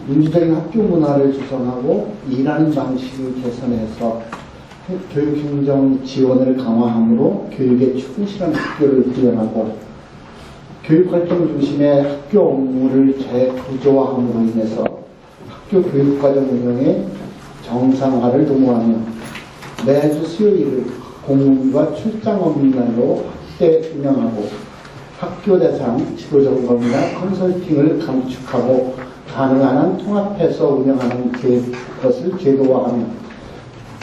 민주적인 학교 문화를 조성하고 일하는 방식을 개선해서 교육행정 지원을 강화함으로 교육에 충실한 학교를 구현하고 교육활동 중심의 학교 업무를 재구조화함으로 인해서 학교 교육과정 운영의 정상화를 도모하며 매주 수요일을 공무원과 출장 없는 날로 확대 운영하고 학교 대상 지도점검이나 컨설팅을 감축하고 가능한 한 통합해서 운영하는 것을 제도화하며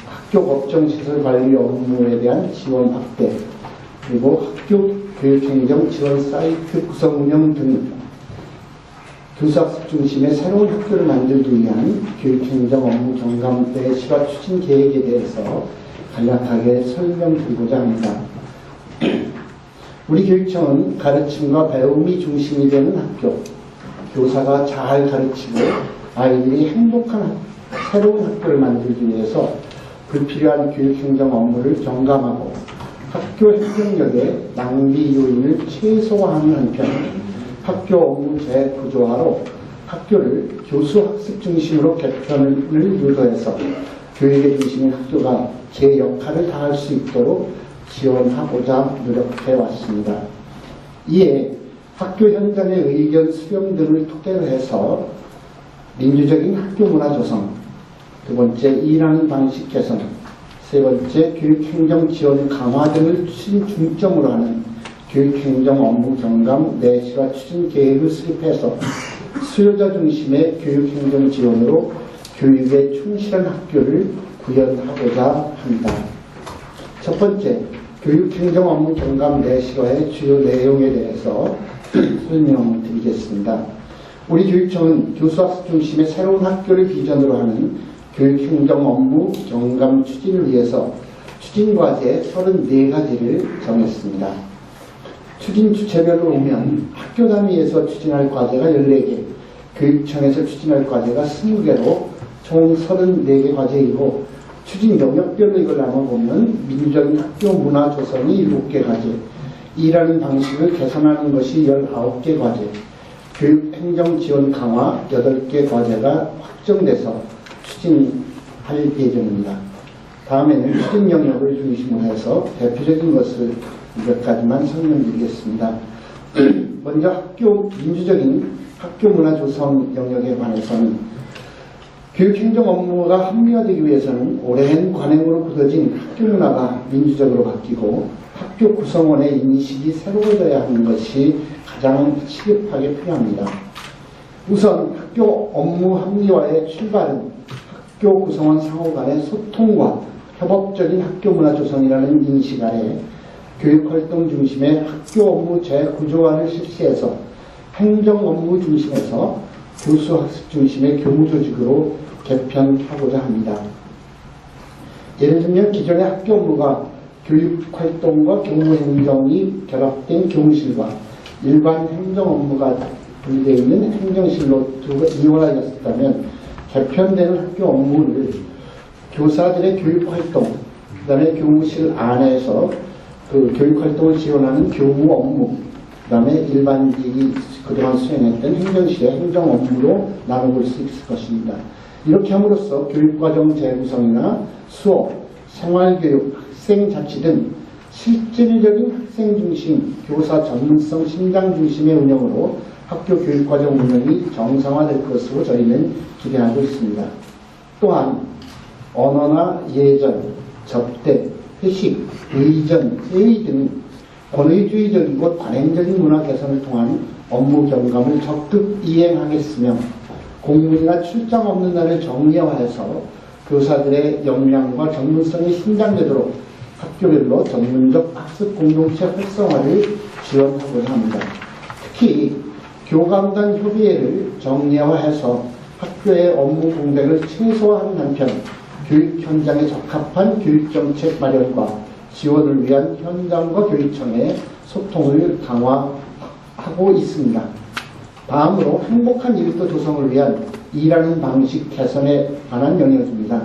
학교 법정시설 관리 업무에 대한 지원 확대, 그리고 학교 교육행정 지원 사이트 구성 운영 등 교사학습 중심의 새로운 학교를 만들기 위한 교육행정 업무 경감 내실화 추진 계획에 대해서 간략하게 설명드리고자 합니다. 우리 교육청은 가르침과 배움이 중심이 되는 학교, 교사가 잘 가르치고 아이들이 행복한 새로운 학교를 만들기 위해서 불필요한 교육행정 업무를 경감하고 학교 행정력의 낭비 요인을 최소화하는 한편 학교 업무 재구조화로 학교를 교수 학습 중심으로 개편을 유도해서 교육의 중심인 학교가 제 역할을 다할 수 있도록 지원하고자 노력해 왔습니다. 이에 학교 현장의 의견 수렴 등을 토대로 해서 민주적인 학교 문화 조성, 두 번째 일하는 방식 개선, 세 번째 교육행정 지원 강화 등을 추진 중점으로 하는 교육행정 업무 경감 내실화 추진 계획을 수립해서 수요자 중심의 교육행정 지원으로 교육에 충실한 학교를 구현하고자 합니다. 첫 번째, 교육행정 업무 경감 내실화의 주요 내용에 대해서 설명드리겠습니다. 우리 교육청은 교수학습 중심의 새로운 학교를 비전으로 하는 교육행정 업무 경감 추진을 위해서 추진과제 34가지를 정했습니다. 추진 주체별로 보면 학교 단위에서 추진할 과제가 14개, 교육청에서 추진할 과제가 20개로 총 34개 과제이고, 추진 영역별로 이걸 나눠보면 민주적인 학교 문화 조성이 7개 과제, 일하는 방식을 개선하는 것이 19개 과제, 교육행정 지원 강화 8개 과제가 확정돼서 추진할 예정입니다. 다음에는 추진 영역을 중심으로 해서 대표적인 것을 몇 가지만 설명드리겠습니다. 먼저 민주적인 학교 문화 조성 영역에 관해서는 교육행정 업무가 합리화되기 위해서는 오랜 관행으로 굳어진 학교 문화가 민주적으로 바뀌고 학교 구성원의 인식이 새로워져야 하는 것이 가장 시급하게 필요합니다. 우선 학교 업무 합리화의 출발은 학교 구성원 상호 간의 소통과 협업적인 학교 문화 조성이라는 인식 아래 교육활동 중심의 학교 업무 재구조화를 실시해서 행정 업무 중심에서 교수 학습 중심의 교무 조직으로 개편하고자 합니다. 예를 들면 기존의 학교 업무가 교육활동과 교무행정이 결합된 교무실과 일반 행정 업무가 분리되어 있는 행정실로 이원하였다면 개편되는 학교 업무를 교사들의 교육활동, 그 다음에 교무실 안에서 그 교육활동을 지원하는 교무 업무, 그 다음에 일반직이 그동안 수행했던 행정실의 행정 업무로 나눠볼 수 있을 것입니다. 이렇게 함으로써 교육과정 재구성이나 수업, 생활교육, 학생자치 등 실질적인 학생 중심, 교사 전문성 신장 중심의 운영으로 학교 교육과정 운영이 정상화될 것으로 저희는 기대하고 있습니다. 또한 언어나 예절, 접대, 회식, 의전, 회의 등 권위주의적이고 단행적인 문화 개선을 통한 업무 경감을 적극 이행하겠으며 공문이나 출장 없는 날을 정리화해서 교사들의 역량과 전문성이 신장되도록 학교별로 전문적 학습 공동체 활성화를 지원하고자 합니다. 특히 교감단 협의회를 정례화해서 학교의 업무 공백을 최소화하는 한편 교육 현장에 적합한 교육정책 마련과 지원을 위한 현장과 교육청의 소통을 강화하고 있습니다. 다음으로 행복한 일터 조성을 위한 일하는 방식 개선에 관한 영역입니다.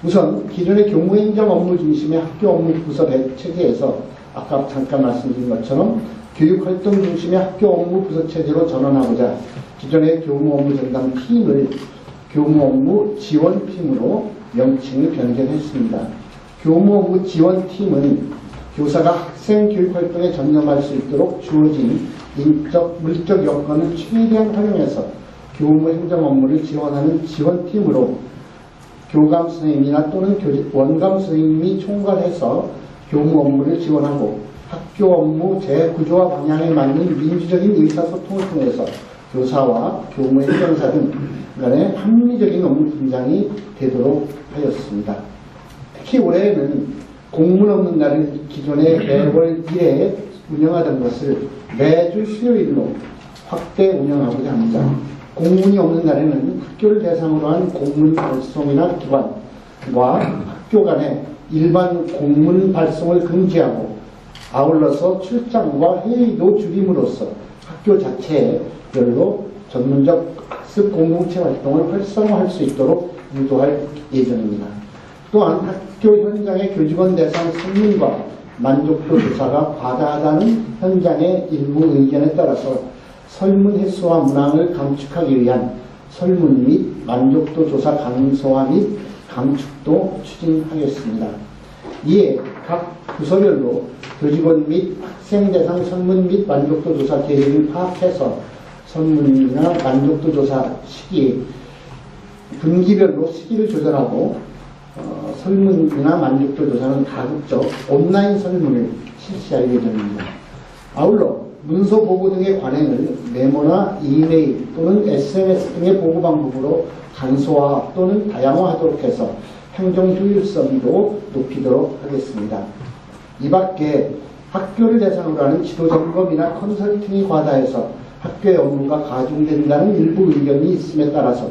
우선 기존의 교무행정 업무 중심의 학교 업무 부서 체계에서 아까 잠깐 말씀드린 것처럼 교육활동 중심의 학교 업무 부서 체제로 전환하고자 기존의 교무 업무 전담 팀을 교무 업무 지원팀으로 명칭을 변경했습니다. 교무 업무 지원팀은 교사가 학생 교육 활동에 전념할 수 있도록 주어진 인적, 물적 여건을 최대한 활용해서 교무 행정 업무를 지원하는 지원팀으로 교감 선생님이나 또는 원감 선생님이 총괄해서 교무 업무를 지원하고 학교 업무 재구조와 방향에 맞는 민주적인 의사소통을 통해서 교사와 교무 행정사 등 간의 합리적인 업무 분장이 되도록 하였습니다. 특히 올해에는 공문 없는 날을 기존에 매월 1회 운영하던 것을 매주 수요일로 확대 운영하고자 합니다. 공문이 없는 날에는 학교를 대상으로 한 공문 발송이나 기관과 학교 간의 일반 공문 발송을 금지하고 아울러서 출장과 회의도 줄임으로써 학교 자체별로 전문적 학습 공동체 활동을 활성화할 수 있도록 유도할 예정입니다. 또한 학교 현장의 교직원 대상 설문과 만족도 조사가 과다하다는 현장의 일부 의견에 따라서 설문 횟수와 문항을 감축하기 위한 설문 및 만족도 조사 강소화 및 감축도 추진하겠습니다. 이에 각 부서별로 교직원 및 학생 대상 설문 및 만족도 조사 계획을 파악해서 설문이나 만족도 조사 시기 분기별로 시기를 조절하고 설문이나 만족도 조사는 가급적 온라인 설문을 실시할 예정입니다. 아울러 문서 보고 등의 관행을 메모나 이메일 또는 SNS 등의 보고 방법으로 간소화 또는 다양화하도록 해서 행정 효율성도 높이도록 하겠습니다. 이 밖에 학교를 대상으로 하는 지도 점검이나 컨설팅이 과다해서 학교의 업무가 가중된다는 일부 의견이 있음에 따라서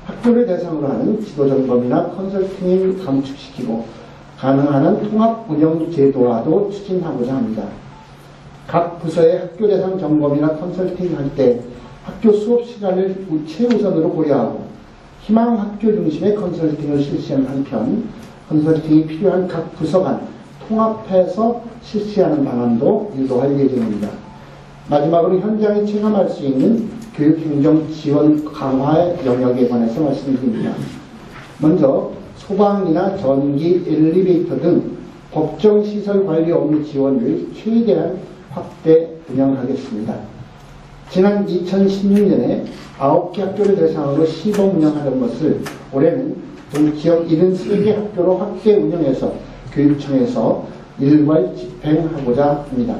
학교를 대상으로 하는 지도 점검이나 컨설팅을 감축시키고 가능한 한 통합 운영 제도화도 추진하고자 합니다. 각 부서의 학교 대상 점검이나 컨설팅 할 때 학교 수업 시간을 최우선으로 고려하고 희망 학교 중심의 컨설팅을 실시하는 한편 컨설팅이 필요한 각 부서 간 통합해서 실시하는 방안도 유도할 예정입니다. 마지막으로 현장에 체감할 수 있는 교육행정 지원 강화의 영역에 관해서 말씀드립니다. 먼저 소방이나 전기, 엘리베이터 등 법정시설 관리 업무 지원을 최대한 확대 운영하겠습니다. 지난 2016년에 9개 학교를 대상으로 시범 운영하던 것을 올해는 동지역 73개 학교로 확대 운영해서 교육청에서 일괄 집행하고자 합니다.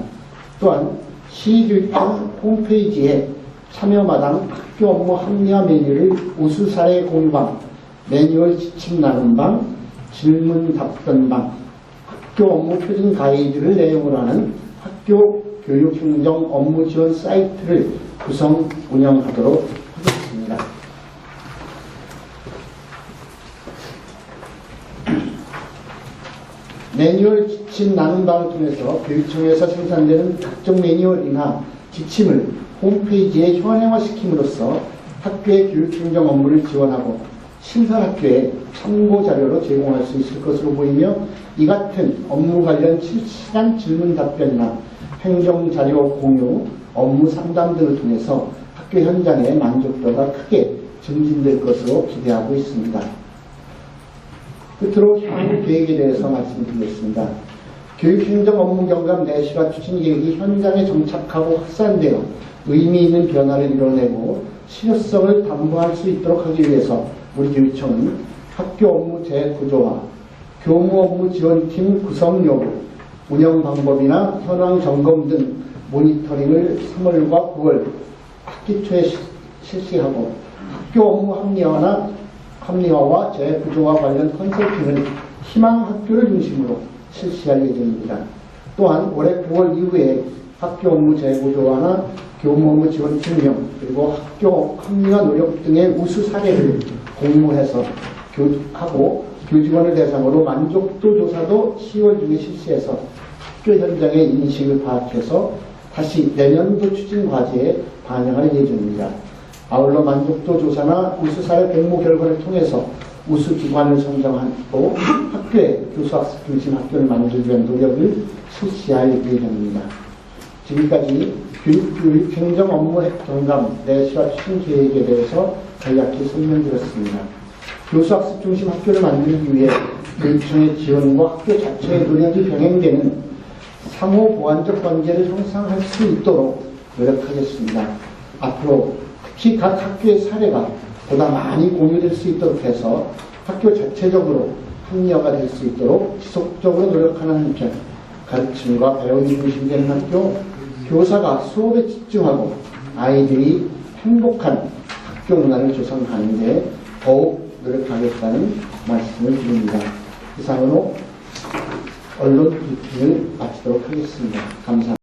또한 시교육청 홈페이지에 참여마당 학교 업무 합리화 메뉴를 우수 사례 공유방, 매뉴얼 지침 나눔방, 질문 답변방, 학교 업무 표준 가이드를 내용으로 하는 학교 교육행정 업무 지원 사이트를 구성 운영하도록 하겠습니다. 매뉴얼 지침 나눔방을 통해서 교육청에서 생산되는 각종 매뉴얼이나 지침을 홈페이지에 현행화시킴으로써 학교의 교육행정 업무를 지원하고 신설학교에 참고 자료로 제공할 수 있을 것으로 보이며 이 같은 업무 관련 실시간 질문 답변이나 행정자료 공유, 업무 상담 등을 통해서 학교 현장의 만족도가 크게 증진될 것으로 기대하고 있습니다. 끝으로 향후 계획에 대해서 말씀드리겠습니다. 교육행정 업무 경감 내실화 추진 계획이 현장에 정착하고 확산되어 의미 있는 변화를 이뤄내고 실효성을 담보할 수 있도록 하기 위해서 우리 교육청은 학교 업무 재구조와 교무 업무 지원팀 구성 여부, 운영 방법이나 현황 점검 등 모니터링을 3월과 9월 학기 초에 실시하고 학교 업무 합리화와 재구조와 관련 컨설팅을 희망 학교를 중심으로 실시할 예정입니다. 또한 올해 9월 이후에 학교 업무 재구조화나 교무 업무 지원팀 운영 그리고 학교 합리화 노력 등의 우수 사례를 공모해서 하고 교직원을 대상으로 만족도 조사도 10월 중에 실시해서 학교 현장의 인식을 파악해서 다시 내년도 추진 과제에 반영할 예정입니다. 아울러 만족도 조사나 우수 사례 공모 결과를 통해서 우수 기관을 선정하고 학교의 교수학습 중심 학교를 만들기 위한 노력을 실시할 예정입니다. 지금까지 교육 행정 업무 경감, 내실화 추진 계획에 대해서 간략히 설명드렸습니다. 교수 학습 중심 학교를 만들기 위해 교육청의 지원과 학교 자체의 노력이 병행되는 상호 보완적 관계를 형성할 수 있도록 노력하겠습니다. 앞으로 특히 각 학교의 사례가 보다 많이 공유될 수 있도록 해서 학교 자체적으로 합리화가 될 수 있도록 지속적으로 노력하는 한편 가르침과 배움이 중심되는 학교, 교사가 수업에 집중하고 아이들이 행복한 학교 문화를 조성하는 데 더욱 노력하겠다는 말씀을 드립니다. 이상으로 언론 브리핑을 마치도록 하겠습니다. 감사합니다.